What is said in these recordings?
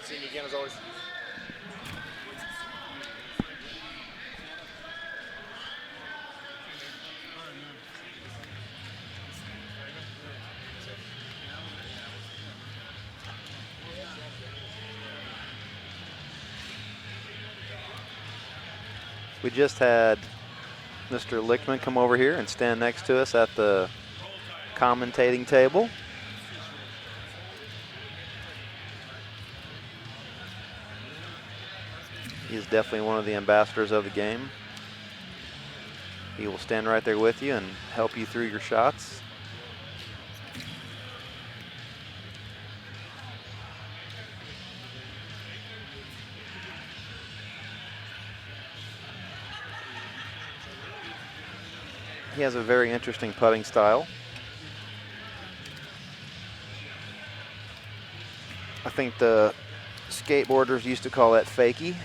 seeing you again as always. We just had Mr. E.Litchman come over here and stand next to us at the commentating table. He is definitely one of the ambassadors of the game. He will stand right there with you and help you through your shots. He has a very interesting putting style. I think the skateboarders used to call that fakie.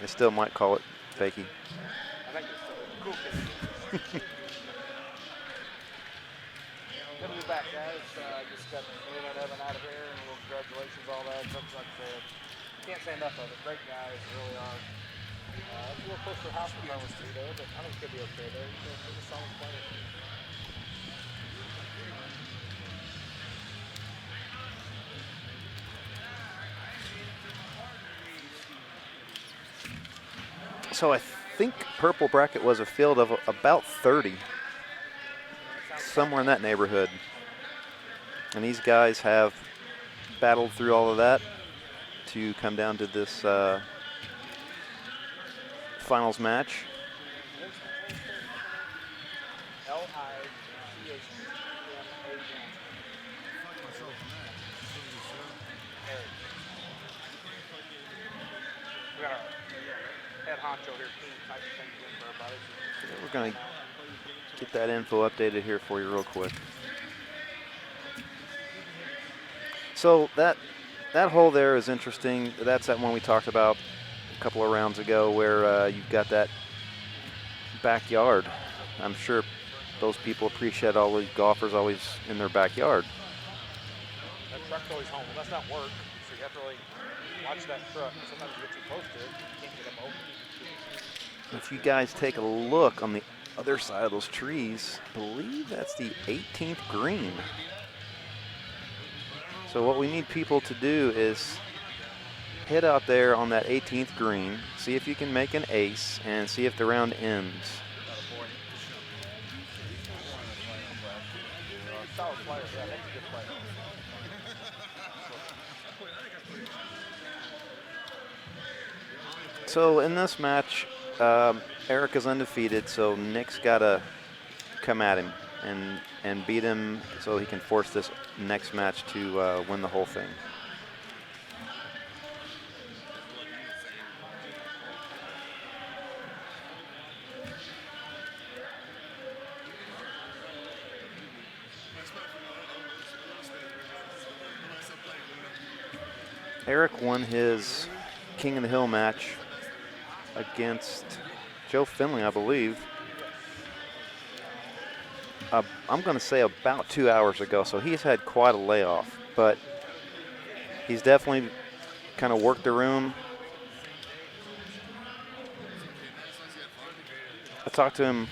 They still might call it fakie. I think it's cool kid. Good to be back, guys. Just got me and Evan out of here, and congratulations, all that. Like I said, can't say enough of it. Great guys, really are. It's a little close to house performance too, though, but I think it could be okay there. He's a solid player. So I think purple bracket was a field of about 30, somewhere in that neighborhood. And these guys have battled through all of that to come down to this finals match. We're going to get that info updated here for you real quick. So that hole there is interesting. That's that one we talked about a couple of rounds ago where you've got that backyard. I'm sure those people appreciate all these golfers always in their backyard. That truck's always home. Well, that's not work, so you have to really watch that truck. Sometimes you get too close to it, you can't get them open. If you guys take a look on the other side of those trees, I believe that's the 18th green. So what we need people to do is hit out there on that 18th green, see if you can make an ace, and see if the round ends. So in this match, Eric is undefeated, so Nick's got to come at him and beat him so he can force this next match to win the whole thing. Eric won his King of the Hill match against Joe Finley, I believe. I'm going to say about 2 hours ago, so he's had quite a layoff, but he's definitely kind of worked the room. I talked to him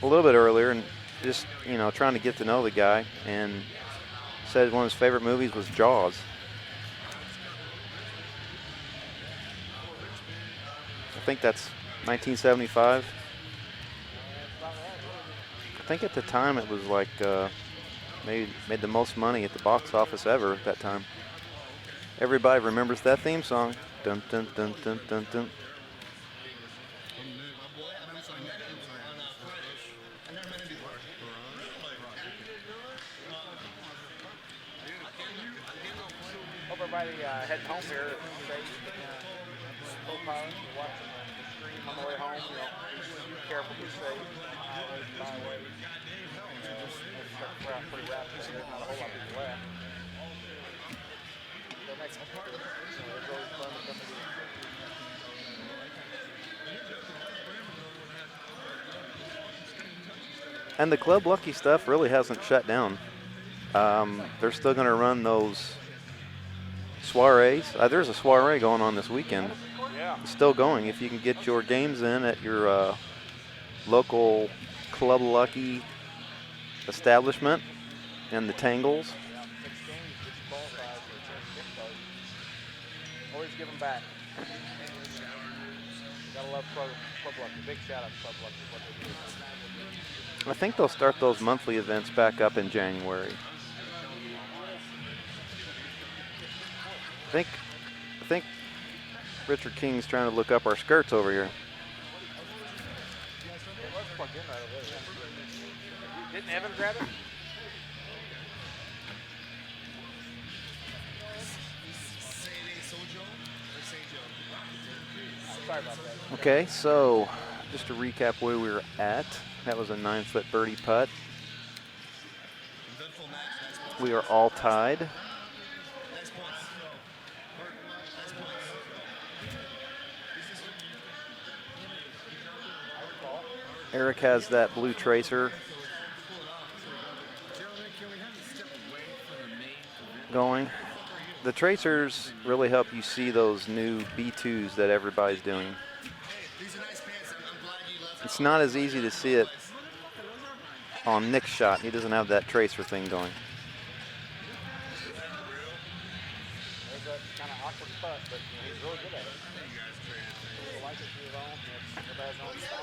a little bit earlier and just, trying to get to know the guy, and said one of his favorite movies was Jaws. I think that's 1975. I think at the time it was like made the most money at the box office ever at that time. Everybody remembers that theme song. Dun dun dun dun dun dun. Hope everybody heading home here is safe. Co-pilot, you're watching the stream on the way home. Be careful, be safe. Highways, byways. Pretty rapid. There's not a whole lot of people left. So next time, it's always fun to come to And the Club Lucky stuff really hasn't shut down. They're still going to run those soirees. There's a soiree going on this weekend. Yeah. It's still going. If you can get your games in at your local Club Lucky establishment and the Tangles. Yeah, 6 games gets you qualified for a chance to get those. Always give them back. Gotta love Club Lucky. Big shout out to Club Lucky for what they do. I think they'll start those monthly events back up in January. I think Richard King's trying to look up our skirts over here. Didn't Evan grab it? Sorry about that. Okay, so just to recap where we were at, that was a 9-foot birdie putt. We are all tied. Eric has that blue tracer going. The tracers really help you see those new B2s that everybody's doing. It's not as easy to see it on Nick's shot. He doesn't have that tracer thing going. There's that kind of awkward putt, but he's really good at it. People like it to his own. Everybody has their own style.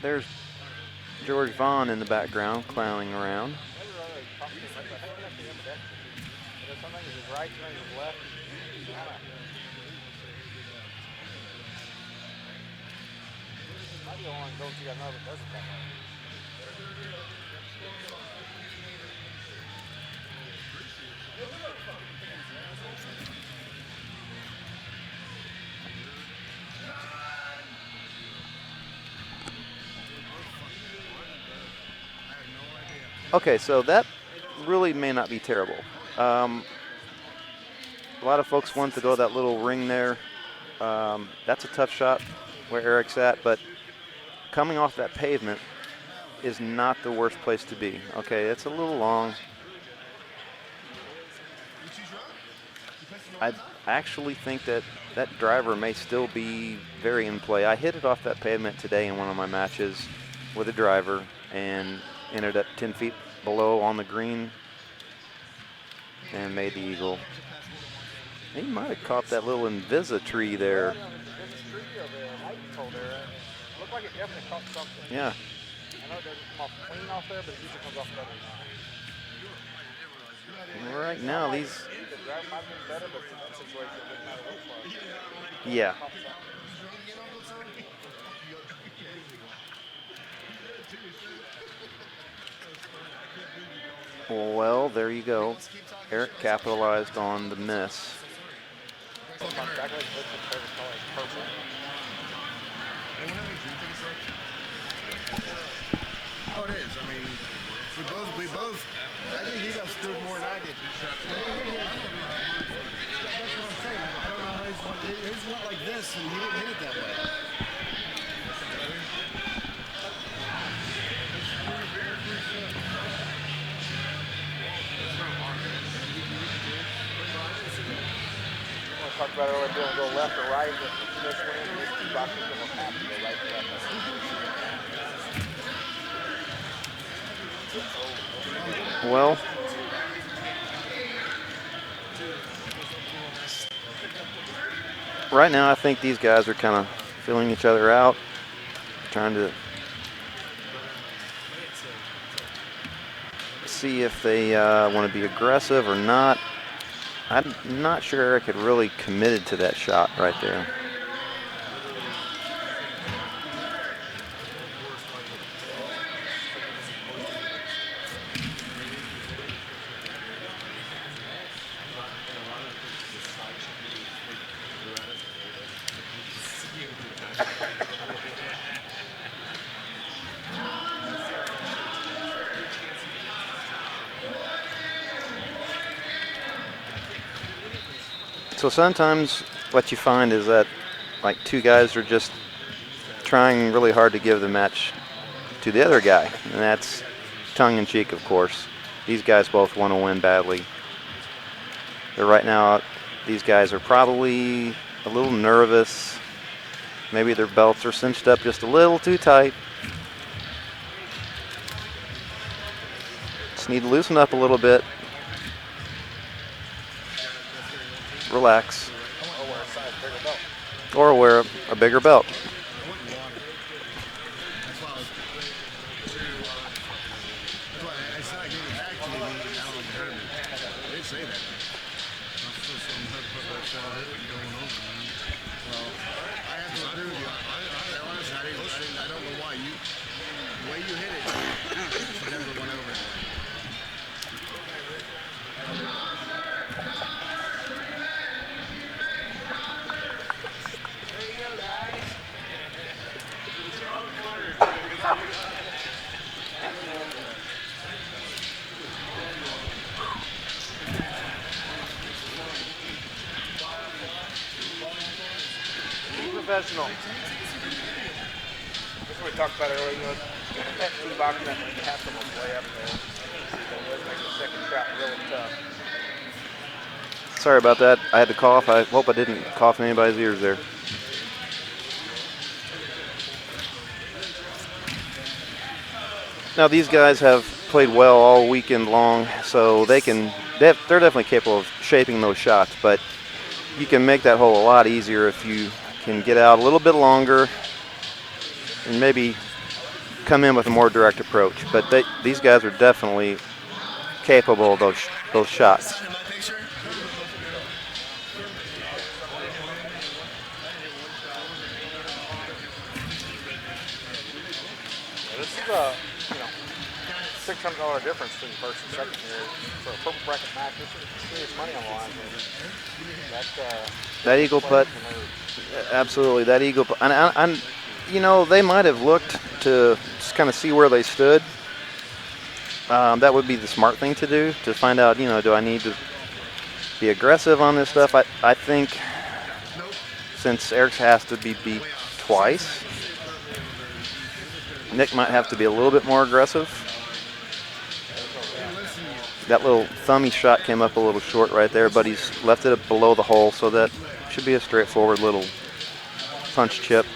There's George Vaughn in the background clowning around. Sometimes it's right, sometimes it's left. Might be the one that goes to another doesn't come right. Okay, so that really may not be terrible. A lot of folks want to go that little ring there. That's a tough shot where Eric's at, but coming off that pavement is not the worst place to be. Okay, it's a little long. I actually think that that driver may still be very in play. I hit it off that pavement today in one of my matches with a driver and ended up 10 feet below on the green and made the eagle. He might have caught that little Invisa tree there. Looked like it definitely caught something. Yeah. I know it doesn't come off clean off there, but it usually comes off better. Right now, these. The drive might have been better, but in that situation, it didn't matter what it was. Yeah. Well, there you go. Eric capitalized on the miss. Oh, it is. I mean, we both. I think he got screwed more than I did. That's what I'm saying. I don't know how his went like this, and he didn't hit it that way. Talked about earlier, doing go left or right. If this wins, this box is going to have to go right to left. Well, right now I think these guys are kind of filling each other out, trying to see if they want to be aggressive or not. I'm not sure Eric had really committed to that shot right there. So sometimes what you find is that like two guys are just trying really hard to give the match to the other guy, and that's tongue-in-cheek, of course. These guys both want to win badly. But right now, these guys are probably a little nervous. Maybe their belts are cinched up just a little too tight. Just need to loosen up a little bit. Relax. Or wear a bigger belt. Professional. That's what we talked about earlier. You know, that two boxing, that has to play up there. It makes the second shot really tough. Sorry about that. I had to cough. I hope I didn't cough in anybody's ears there. Now these guys have played well all weekend long, so they're definitely capable of shaping those shots. But you can make that hole a lot easier if you can get out a little bit longer and maybe come in with a more direct approach. But these guys are definitely capable of those shots. This is a $600 difference between first and second here. For a purple bracket match, this is serious money on the line here. That eagle putt, absolutely. That eagle putt, and you know, they might have looked to just kind of see where they stood. That would be the smart thing to do, to find out, you know, do I need to be aggressive on this stuff? I think since Eric has to be beat twice, Nick might have to be a little bit more aggressive. That little thummy shot came up a little short right there, but he's left it below the hole, so that should be a straightforward little punch chip.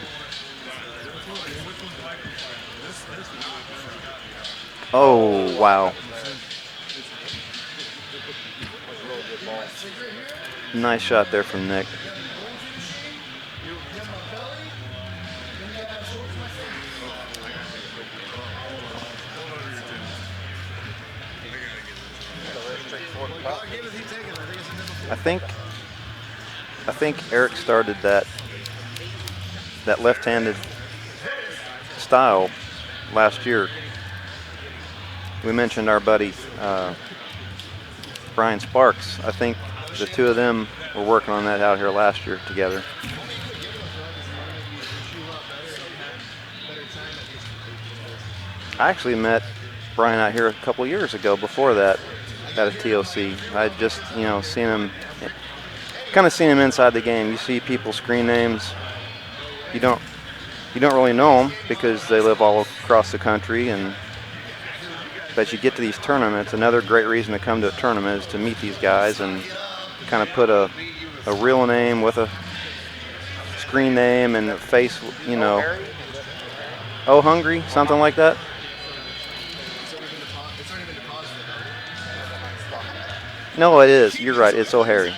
Oh, wow. Nice shot there from Nick. I think Eric started that left-handed style last year. We mentioned our buddy Brian Sparks. I think the two of them were working on that out here last year together. I actually met Brian out here a couple years ago before that at a TOC. I just, you know, seen him inside the game. You see people screen names. You don't really know them because they live all across the country, but you get to these tournaments. Another great reason to come to a tournament is to meet these guys and kind of put a real name with a screen name and a face, you know. Oh, hungry, something like that. No, it is. You're right. It's O'Harry.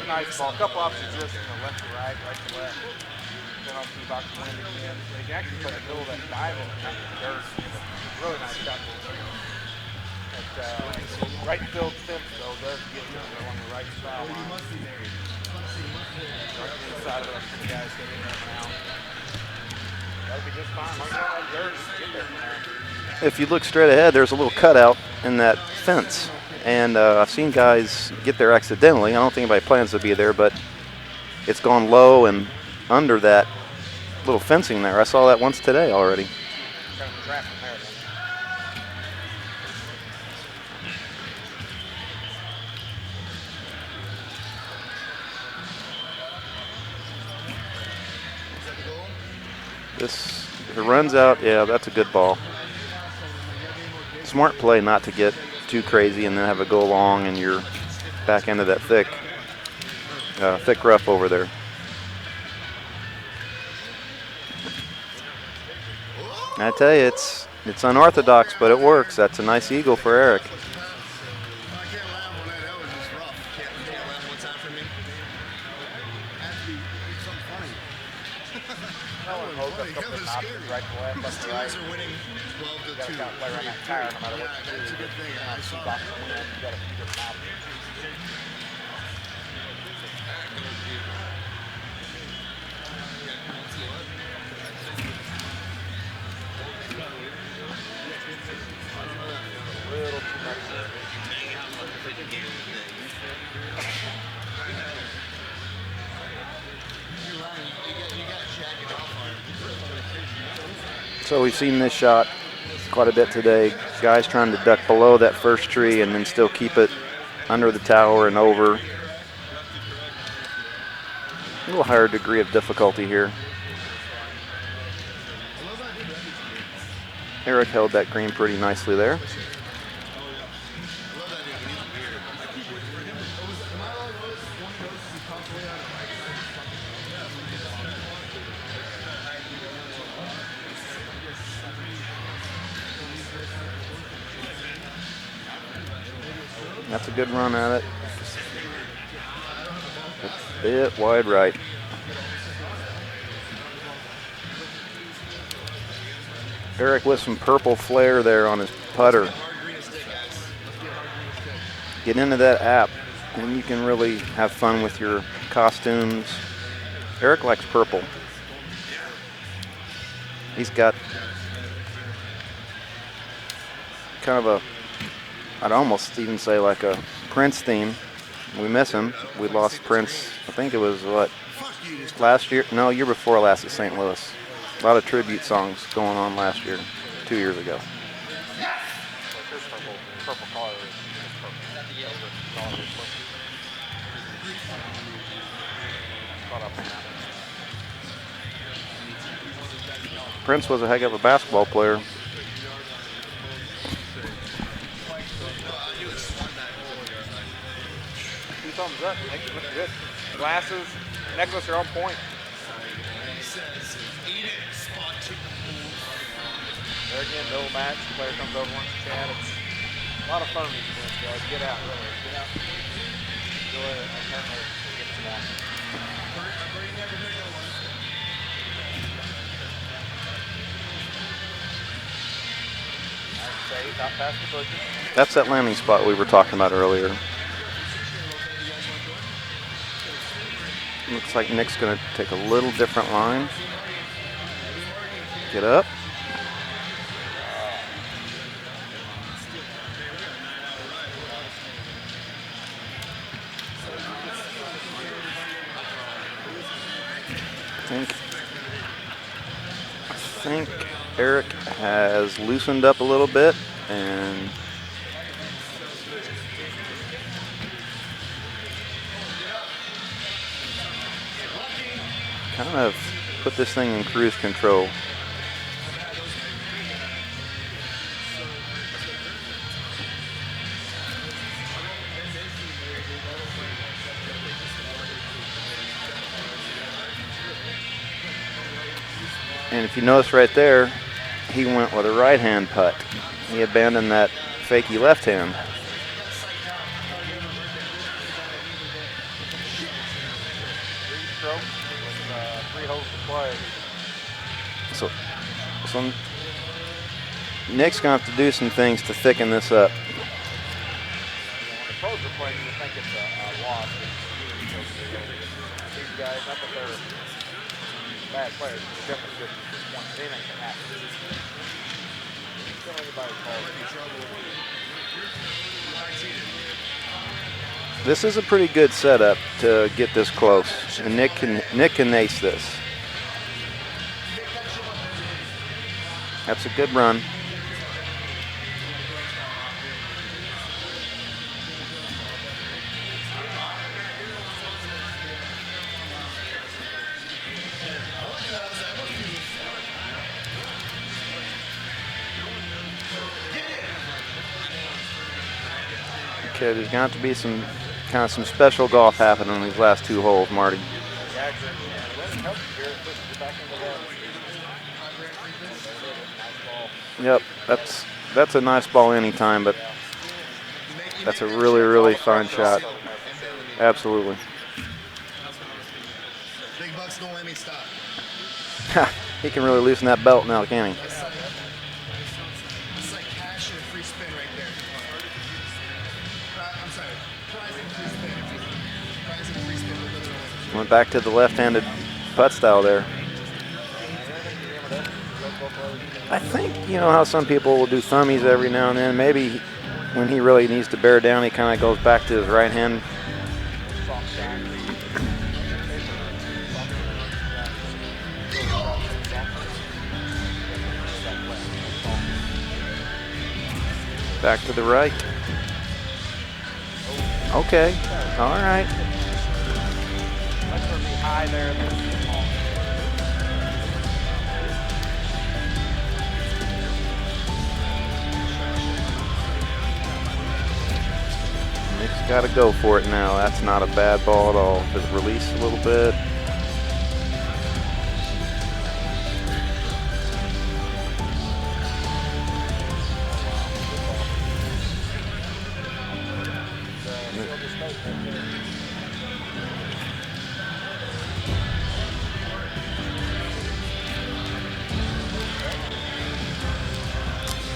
Nice ball. A couple options just left to right, right to left. Then off the box wind again. They can actually put a middle of that dive in the dirt. Really nice shot. But right field fence though does get along the right style line. side of it for the guys that in there now. That'll be just fine. Once that dirt, get there from there. If you look straight ahead, there's a little cutout in that fence. And I've seen guys get there accidentally. I don't think anybody plans to be there, but it's gone low and under that little fencing there. I saw that once today already. Kind of trap from there, then. This, if it runs out, yeah, that's a good ball. Smart play not to get too crazy and then have it go long and you're back into that thick rough over there. I tell you, it's unorthodox, but it works. That's a nice eagle for Eric. I can't laugh on that. That was just rough. Can't laugh one time for me. Actually, it's something funny. No one holds up a couple of options right to left, left to right. Steelers are winning 12 to You gotta 2. kind of play around that tire no matter what you do. That's a good thing. I saw Box that. on the end, you got a few different options. A little too much. So we've seen this shot quite a bit today. Guys trying to duck below that first tree and then still keep it under the tower and over. A little higher degree of difficulty here. Eric held that green pretty nicely there. That's a good run at it. A bit wide right. Eric with some purple flair there on his putter. Get into that app and you can really have fun with your costumes. Eric likes purple. He's got kind of a, I'd almost even say like a Prince theme. We miss him. We lost Prince, I think it was what, last year? No, year before last at St. Louis. A lot of tribute songs going on last year, 2 years ago. His purple collar is purple. The yellow collar is purple. Caught up on that. Prince was a heck of a basketball player. 2 thumbs up. Makes it look good. Glasses, necklace are on point. There again, no match. The player comes over, wants to chat. It's a lot of fun these events, guys. Get out, really. Get out. Enjoy it. And certainly get some more. Nice save, out past the bushes. That's that landing spot we were talking about earlier. Looks like Nick's going to take a little different line. Get up. I think Eric has loosened up a little bit and kind of put this thing in cruise control. And if you notice right there, he went with a right-hand putt. He abandoned that fakey left hand. Three-stroke with 3 holes to play. So Nick's going to have to do some things to thicken this up. When the pros are playing, you think it's a loss. these guys. Not that they're bad players. They're definitely good at this point. Anything can happen. Don't anybody call it. This is a pretty good setup to get this close, and Nick can ace this. That's a good run. Okay, there's got to be some special golf happening in these last 2 holes, Marty. Yep, that's a nice ball anytime, but that's a really, really fine shot. Absolutely. Big bucks don't let me stop. He can really loosen that belt now, can't he? It's like cash and a free spin right there. I'm sorry, prize and free spin. Prize and free spin. Went back to the left-handed putt style there. I think, you know how some people will do thummies every now and then. Maybe when he really needs to bear down, he kind of goes back to his right hand. Back to the right. Okay, all right. High there. Nick's got to go for it now. That's not a bad ball at all. Just release a little bit.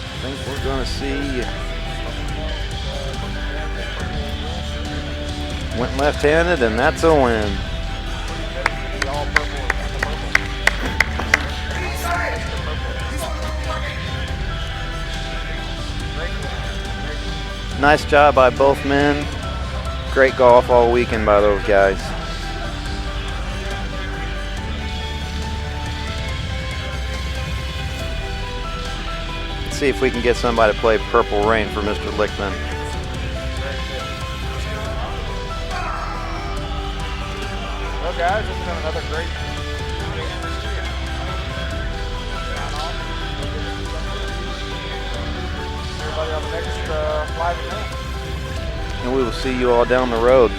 I think we're going to see. Went left-handed, and that's a win. Nice job by both men. Great golf all weekend by those guys. Let's see if we can get somebody to play Purple Rain for Mr. Lichtman. Well, guys, it's been another great everybody on the next live event. And we will see you all down the road.